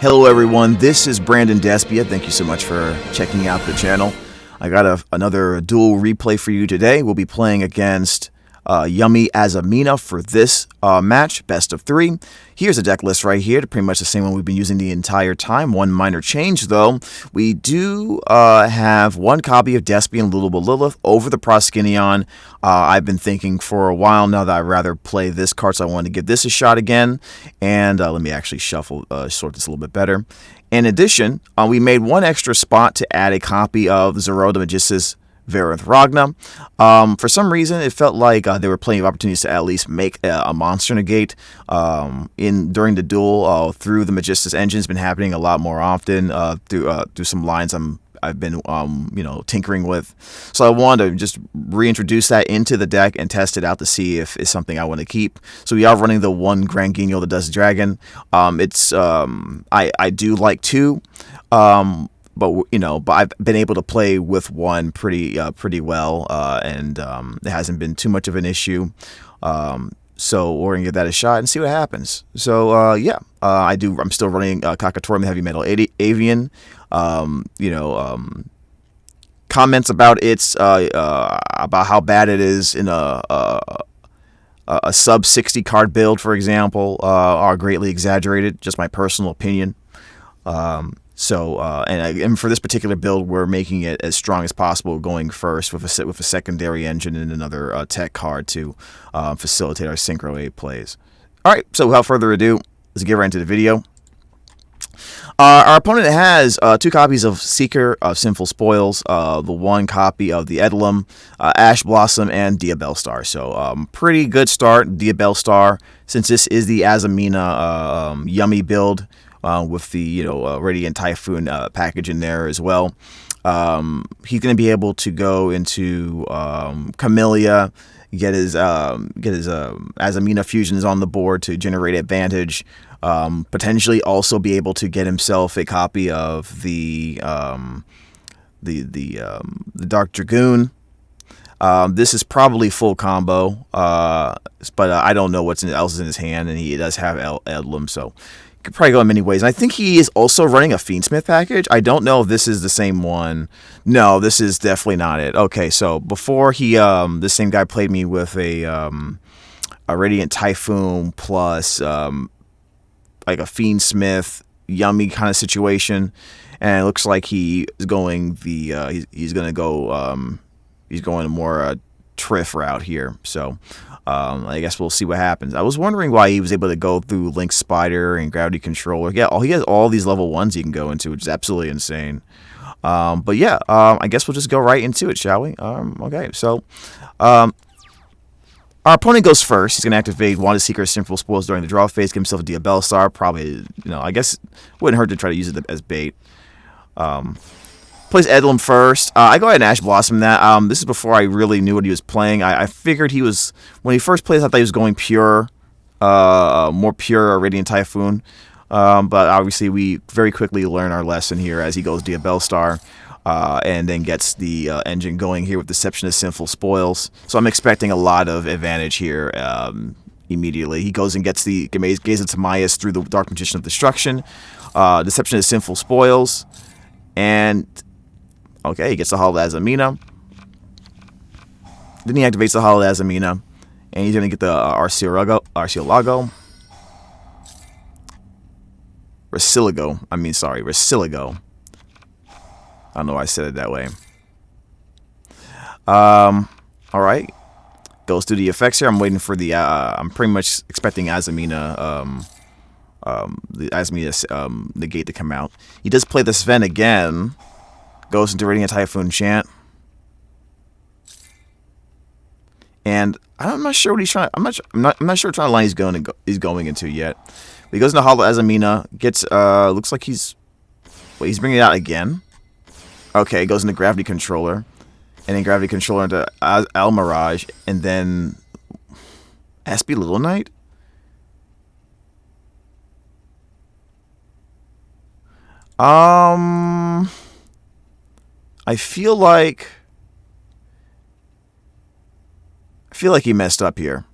Hello everyone, this is Brandon Despia. Thank you so much for checking out the channel. I got another duel replay for you today. We'll be playing against Yummy Azamina for this match, best of 3. Here's a deck list right here, pretty much the same one we've been using the entire time. One minor change though, we do have one copy of Despia and Little Lilith over the Proskinion. I've been thinking for a while now that I'd rather play this card, so I wanted to give this a shot again. And let me actually sort this a little bit better. In addition, we made one extra spot to add a copy of Zoro the Magistus Varith Ragna. For some reason, it felt like there were plenty of opportunities to at least make a monster negate during the duel. Through the Magistus engine, it's been happening a lot more often through some lines I've been tinkering with. So I wanted to just reintroduce that into the deck and test it out to see if it's something I want to keep. So we are running the one Grand Guignol that does Dragon. I do like 2. But I've been able to play with 1 pretty well, and it hasn't been too much of an issue. So we're gonna give that a shot and see what happens. So I'm still running Kakatorium, the Heavy Metal Avian. Comments about about how bad it is in a sub 60 card build, for example, are greatly exaggerated. Just my personal opinion. And for this particular build, we're making it as strong as possible, going first with a secondary engine and another tech card to facilitate our Synchro 8 plays. All right, so without further ado, let's get right into the video. Our opponent has 2 copies of Seeker of Sinful Spoils, the 1 copy of the Edlum, Ash Blossom, and Diabellstar. So pretty good start. Diabellstar, since this is the Azamina Yummy build, with the Radiant Typhoon package in there as well. He's going to be able to go into Camellia, get his Azamina fusions on the board to generate advantage. Potentially also be able to get himself a copy of the Dark Dragoon. This is probably full combo, but I don't know what else is in his hand, and he does have Edlum, so could probably go in many ways. And I think he is also running a Fiendsmith package. I don't know if this is the same one. No, this is definitely not it. Okay, so before this same guy played me with a Radiant Typhoon plus like a Fiendsmith Yummy kind of situation, and it looks like he is going he's going to go he's going a more Triff route here. So I guess we'll see what happens. I was wondering why he was able to go through Link Spider and Gravity Controller. Yeah, he has all these level 1s he can go into, which is absolutely insane. But yeah, I guess we'll just go right into it, shall we? Okay, so our opponent goes first. He's going to activate one of the Seeker Sinful Spoils during the draw phase, give himself a Diabellstar. Probably, I guess it wouldn't hurt to try to use it as bait. Plays Edlum first. I go ahead and Ash Blossom that. This is before I really knew what he was playing. I figured he was, when he first played, I thought he was going pure, more pure Radiant Typhoon. But obviously we very quickly learn our lesson here as he goes Diabellstar, and then gets the engine going here with Deception of Sinful Spoils. So I'm expecting a lot of advantage here immediately. He goes and gets the Gaze of Timaeus through the Dark Magician of Destruction, Deception of Sinful Spoils, and okay, he gets the Hollow Azamina. Then he activates the Hollow Azamina, and he's going to get the Arceolago. Raciligo. I don't know why I said it that way. Alright. Goes through the effects here. I'm waiting for the, I'm pretty much expecting Azamina, the Azamina negate to come out. He does play the Sven again. Goes into Radiant Typhoon Chant. And I'm not sure what he's trying. I'm not sure what kind of line he's going into yet. But he goes into Hollow Azamina. Gets looks like he's bringing it out again. Okay, goes into Gravity Controller, and then Gravity Controller into Al Mirage, and then Aspie Little Knight. I feel like he messed up here.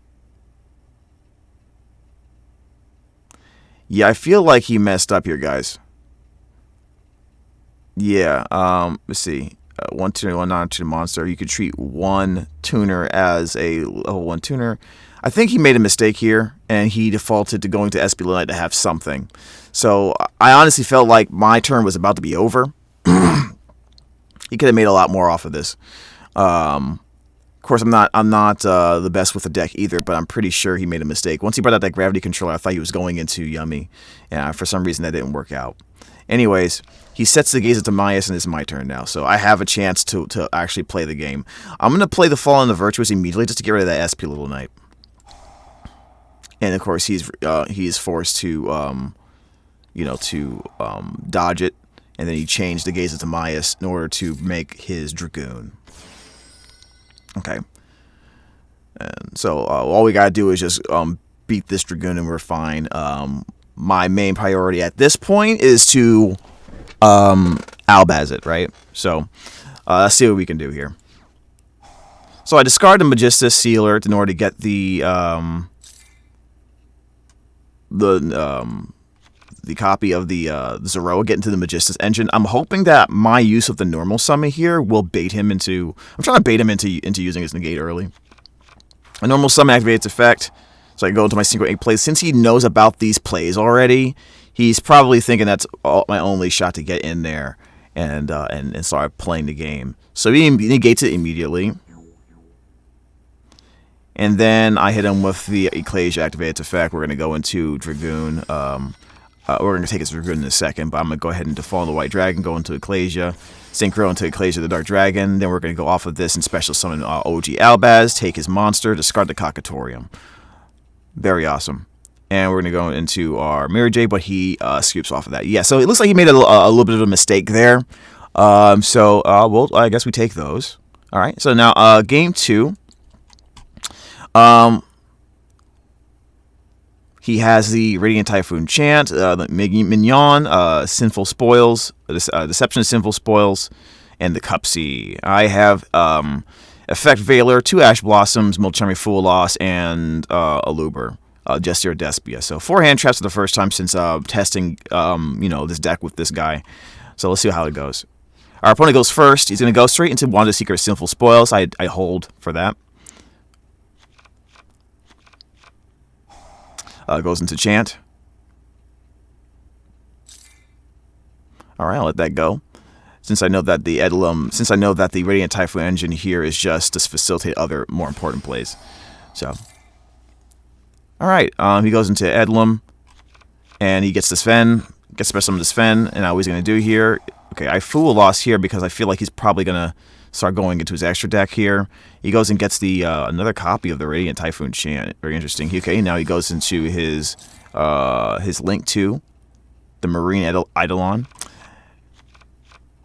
Yeah, I feel like he messed up here, guys. Yeah, let's see. One tuner, one non-tuner monster. You could treat one tuner as a level 1 tuner. I think he made a mistake here, and he defaulted to going to Espionite to have something. So I honestly felt like my turn was about to be over. He could have made a lot more off of this. Of course, I'm not the best with the deck either, but I'm pretty sure he made a mistake. Once he brought out that gravity controller, I thought he was going into Yummy. Yeah, for some reason that didn't work out. Anyways, he sets the gaze at Timaeus, and it's my turn now. So I have a chance to actually play the game. I'm going to play the Fall and the Virtuous immediately just to get rid of that SP Little Knight. And of course, he's forced to, dodge it. And then he changed the gaze of Timaeus in order to make his Dragoon. Okay. And so all we got to do is just beat this Dragoon and we're fine. My main priority at this point is to albaz it, right? So let's see what we can do here. So I discard the Magistus Sealer in order to get the copy of the Zoroa, get into the Magistus engine. I'm hoping that my use of the normal summon here will bait him into... I'm trying to bait him into using his negate early. A normal summon activates effect. So I go into my single egg plays. Since he knows about these plays already, he's probably thinking that's my only shot to get in there and start playing the game. So he negates it immediately. And then I hit him with the Ecclesia activated effect. We're going to go into Dragoon. We're going to take his Dragoon in a second, but I'm going to go ahead and default the White Dragon, go into Ecclesia, Synchro into Ecclesia the Dark Dragon. Then we're going to go off of this and special summon OG Albaz, take his monster, discard the Cockatorium. Very awesome. And we're going to go into our Mirror Jade, but he scoops off of that. Yeah, so it looks like he made a little bit of a mistake there. Well, I guess we take those. All right, so now game 2. He has the Radiant Typhoon Chant, the Mignon, Sinful Spoils, Deception of Sinful Spoils, and the Cupsea. I have Effect Veiler, 2 Ash Blossoms, Mulchummy Fool Loss, and a Luber, Gesture Despia. So 4 hand traps for the first time since testing, this deck with this guy. So let's see how it goes. Our opponent goes first. He's going to go straight into Wanda Seeker Sinful Spoils. I hold for that. Goes into Chant. All right, I'll let that go. Since I know that the Radiant Typhoon engine here is just to facilitate other more important plays. So, all right, he goes into Edlum, and he gets the Sven, gets special summon the Sven, and now what he's going to do here. Okay, I Fool Loss here because I feel like he's probably going to start going into his extra deck here. He goes and gets the another copy of the Radiant Typhoon Chant. Very interesting. Okay, now he goes into his Link 2, the Marine Eidolon.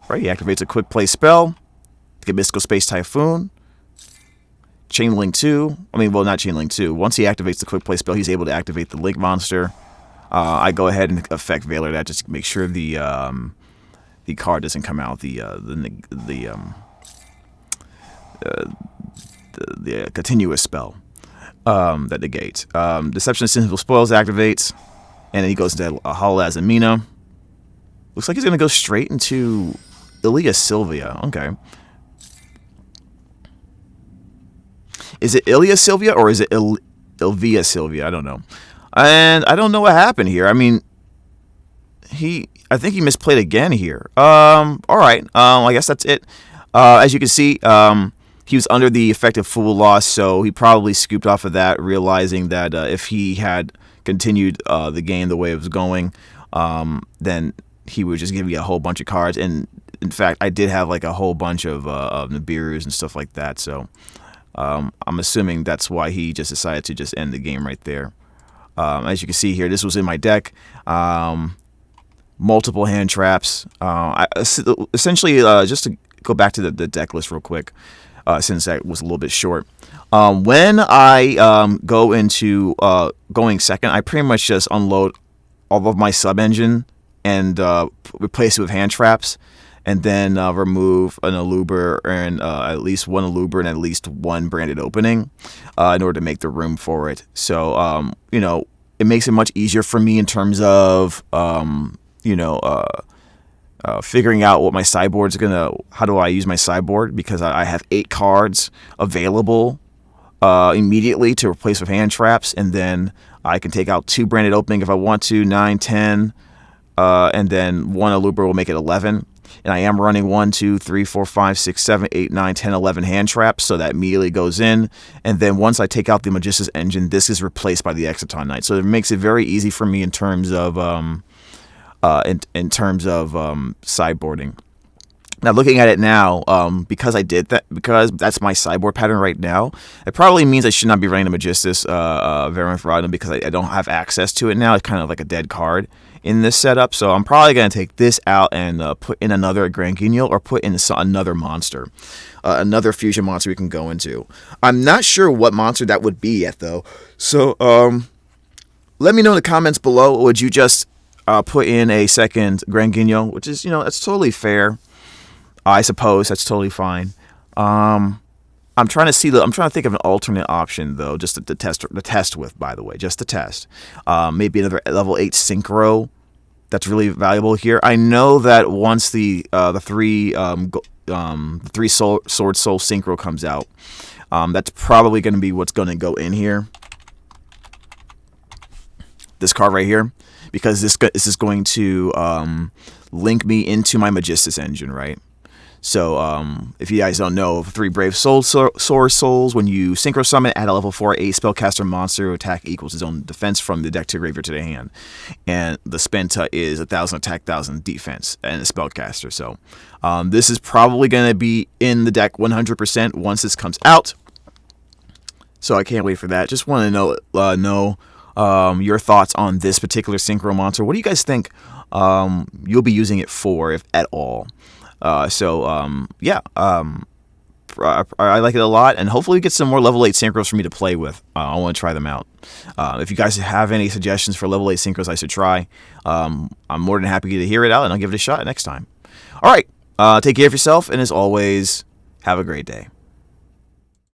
Right, he activates a quick play spell. Get Mystical Space Typhoon. Chain Link 2. Not Chain Link 2. Once he activates the quick play spell, he's able to activate the Link monster. I go ahead and effect Veiler that just to make sure the card doesn't come out. The continuous spell that negates. Deception of Sinful Spoils activates, and then he goes into Yummy Azamina. Looks like he's going to go straight into Ilia Sylvia. Okay. Is it Ilia Sylvia or is it Ilvia Sylvia? I don't know. And I don't know what happened here. I think he misplayed again here. All right. I guess that's it. As you can see, he was under the effect of Fool Loss, so he probably scooped off of that, realizing that if he had continued the game the way it was going, then he would just give me a whole bunch of cards. And in fact, I did have like a whole bunch of Nibiru's and stuff like that. So I'm assuming that's why he just decided to just end the game right there. As you can see here, this was in my deck. Multiple hand traps. Essentially, just to go back to the deck list real quick, since that was a little bit short. When I go into going second, I pretty much just unload all of my sub-engine and replace it with hand traps, and then remove an Aluber and at least one Aluber and at least one branded opening in order to make the room for it. So, it makes it much easier for me in terms of figuring out what my sideboard's how do I use my sideboard, because I have 8 cards available immediately to replace with hand traps, and then I can take out 2 branded opening if I want to, 9, 10, and then 1 Alubra will make it 11. And I am running 1, 2, 3, 4, 5, 6, 7, 8, 9, 10, 11 hand traps, so that immediately goes in. And then once I take out the Magistus Engine, this is replaced by the Exoton Knight. So it makes it very easy for me in terms of sideboarding. Now, looking at it now, because I did that, because that's my sideboard pattern right now, it probably means I should not be running the Magistus Variant Veragna, because I don't have access to it now. It's kind of like a dead card in this setup. So I'm probably going to take this out and put in another Grand Guignol, or put in another monster, another fusion monster we can go into. I'm not sure what monster that would be yet, though. So let me know in the comments below. Would you just put in a second Grand Guignol, which is, that's totally fair. I suppose that's totally fine. I'm trying to think of an alternate option, though, just to test with. By the way, just to test. Maybe another level 8 synchro. That's really valuable here. I know that once the 3 sword soul synchro comes out, that's probably going to be what's going to go in here. This card right here, because this is going to link me into my Magistus Engine, right? So, if you guys don't know, 3 Brave Sword Souls, when you Synchro Summon, add a level 4 a spellcaster monster who attack equals his own defense from the deck to graveyard to the hand. And the Spenta is 1,000 attack, 1,000 defense, and a spellcaster. So, this is probably going to be in the deck 100% once this comes out. So, I can't wait for that. Just want to know your thoughts on this particular Synchro monster. What do you guys think you'll be using it for, if at all? I like it a lot, and hopefully we get some more level 8 synchros for me to play with. I want to try them out. If you guys have any suggestions for level 8 synchros I should try, I'm more than happy to hear it out, and I'll give it a shot next time. All right, take care of yourself, and as always, have a great day.